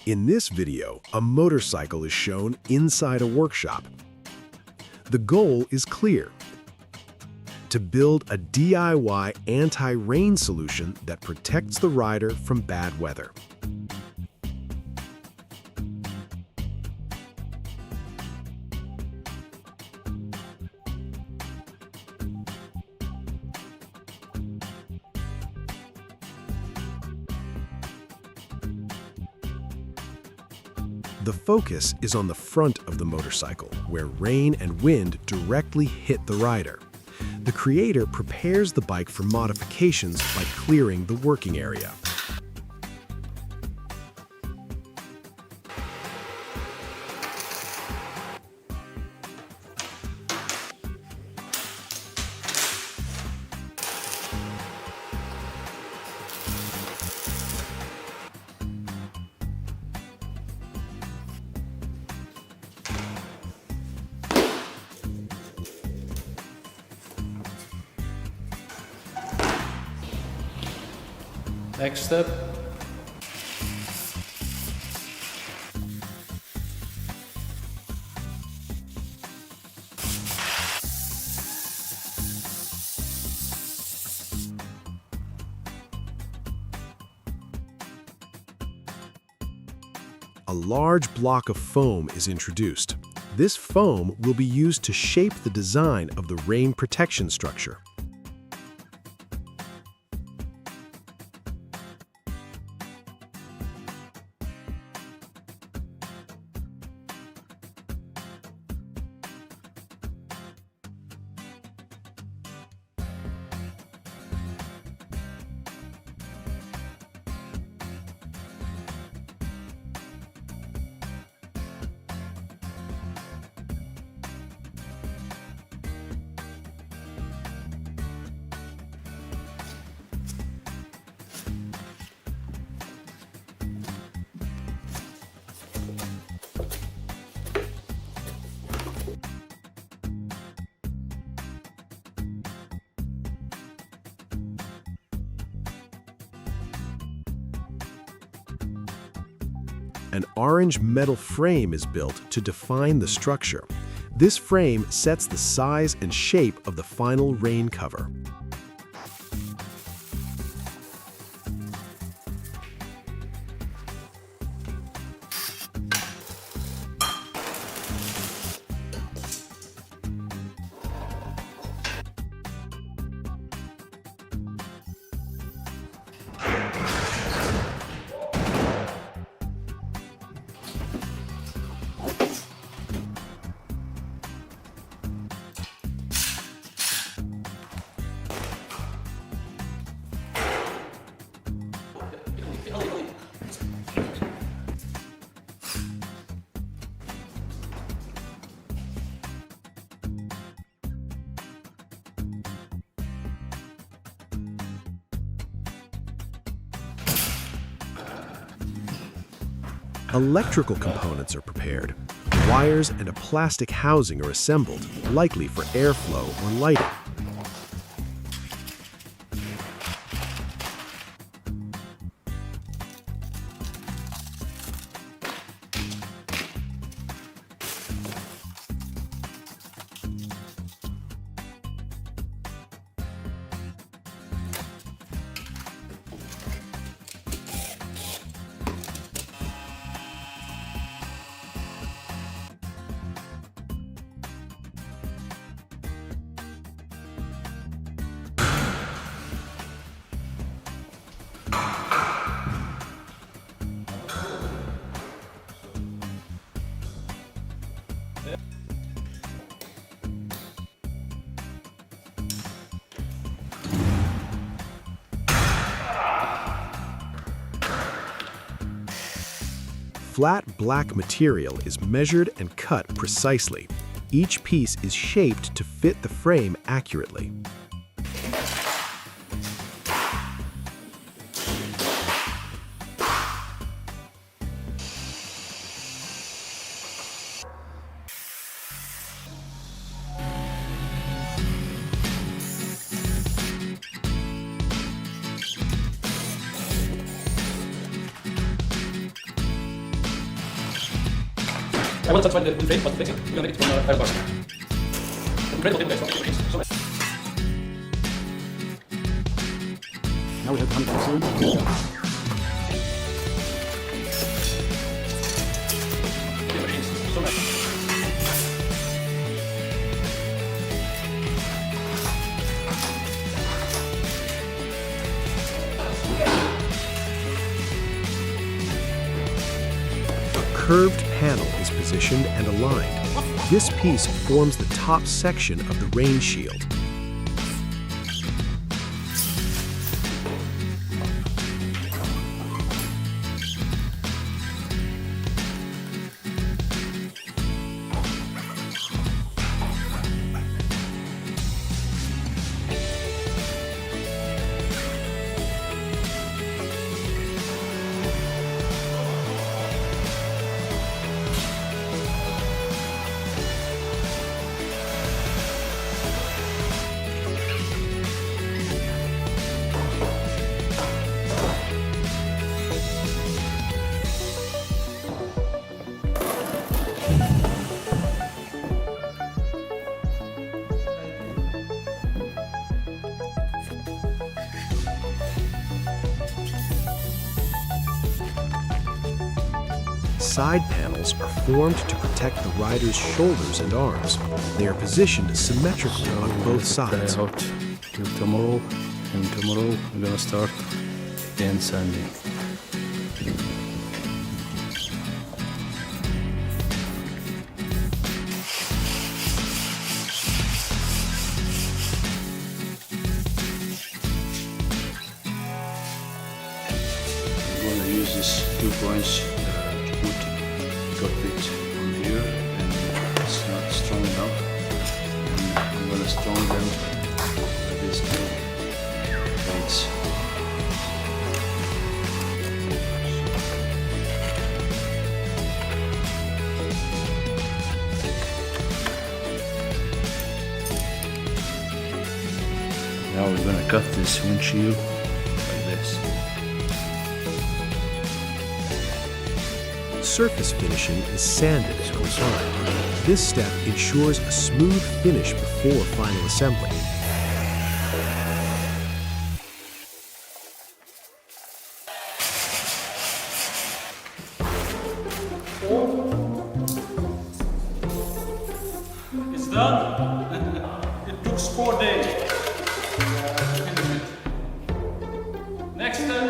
In this video, a motorcycle is shown inside a workshop. The goal is clear: to build a DIY anti-rain solution that protects the rider from bad weather. The focus is on the front of the motorcycle, where rain and wind directly hit the rider. The creator prepares the bike for modifications by clearing the working area. Next step. A large block of foam is introduced. This foam will be used to shape the design of the rain protection structure. An orange metal frame is built to define the structure. This frame sets the size and shape of the final rain cover. Electrical components are prepared. Wires and a plastic housing are assembled, likely for airflow or lighting. Flat black material is measured and cut precisely. Each piece is shaped to fit the frame accurately. I want to satisfy the frame, but we're gonna make it from fiberglass. Incredible table guys. Now we have 100%. So nice. Curved panel is positioned and aligned. This piece forms the top section of the rain shield. Side panels are formed to protect the rider's shoulders and arms. They are positioned symmetrically on both sides. Out till tomorrow, and tomorrow we're gonna start again sanding. I'm gonna use these 2 points to put cockpit on here, and it's not strong enough. And I'm gonna strong them with these 2 points. Now we're gonna cut this windshield like this. Surface finishing is sanded and refined. This step ensures a smooth finish before final assembly. It's done. It took 4 days. Next step.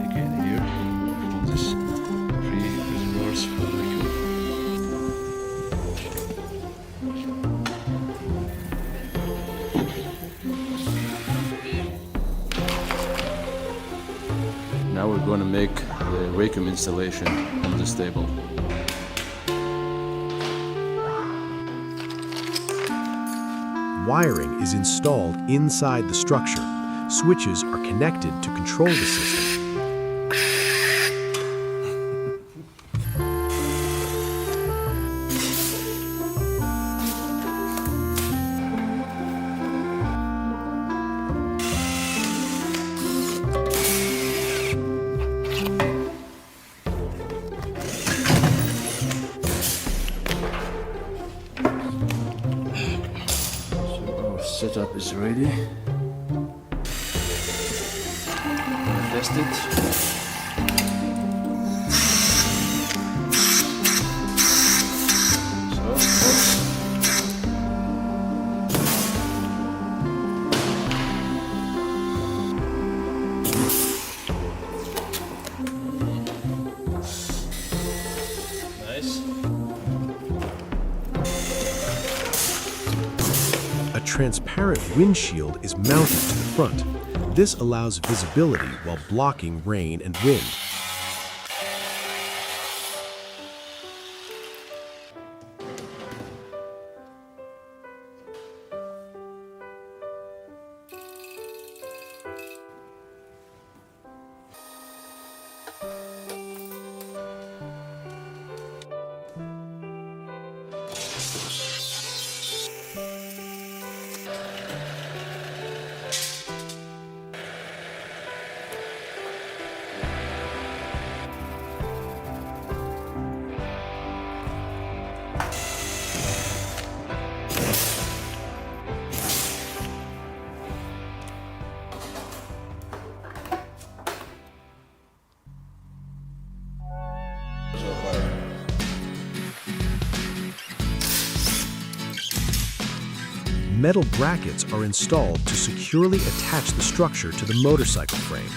Again here, all this 3 reservoirs for liquid. Now we're going to make the vacuum installation on this table. Wiring is installed inside the structure. Switches are connected to control the system. Setup is ready. Test it. Nice. A transparent windshield is mounted to the front. This allows visibility while blocking rain and wind. metal brackets are installed to securely attach the structure to the motorcycle frame.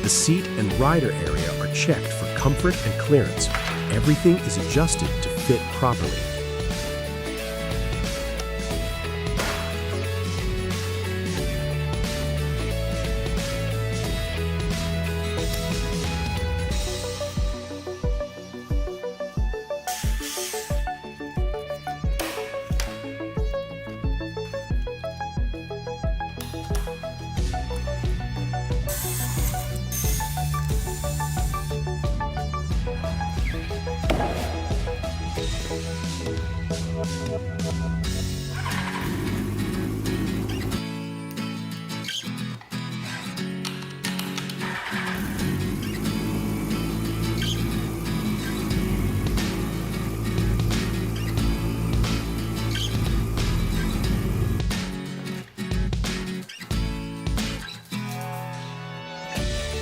The seat and rider area are checked for comfort and clearance. Everything is adjusted to fit properly.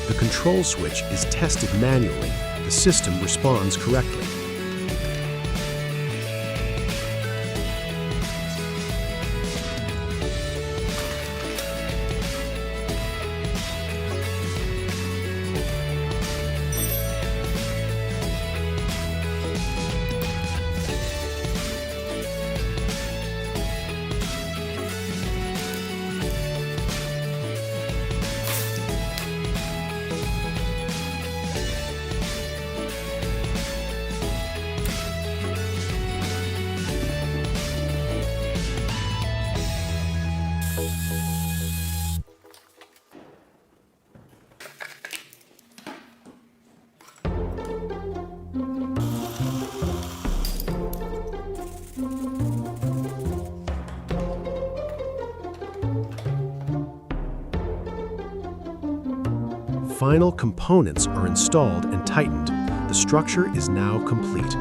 The control switch is tested manually. The system responds correctly. Final components are installed and tightened. The structure is now complete.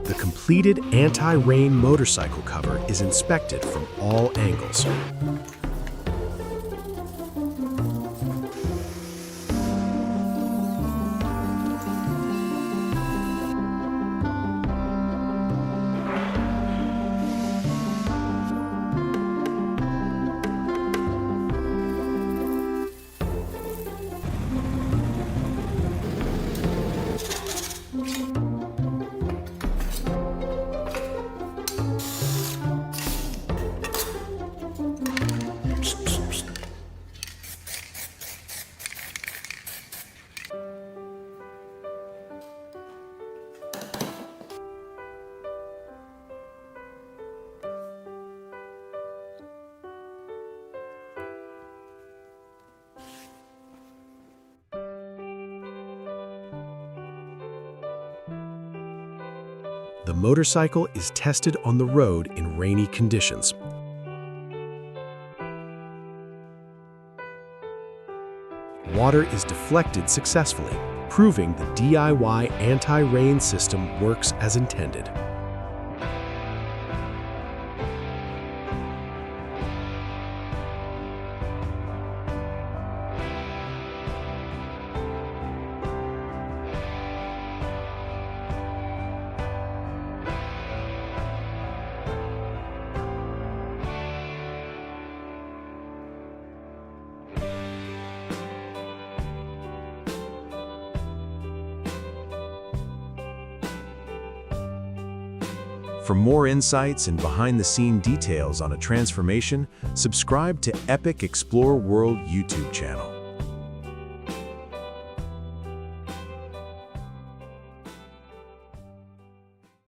The completed anti-rain motorcycle cover is inspected from all angles. The motorcycle is tested on the road in rainy conditions. Water is deflected successfully, proving the DIY anti-rain system works as intended. For more insights and behind-the-scene details on a transformation, subscribe to Epic Explore World YouTube channel.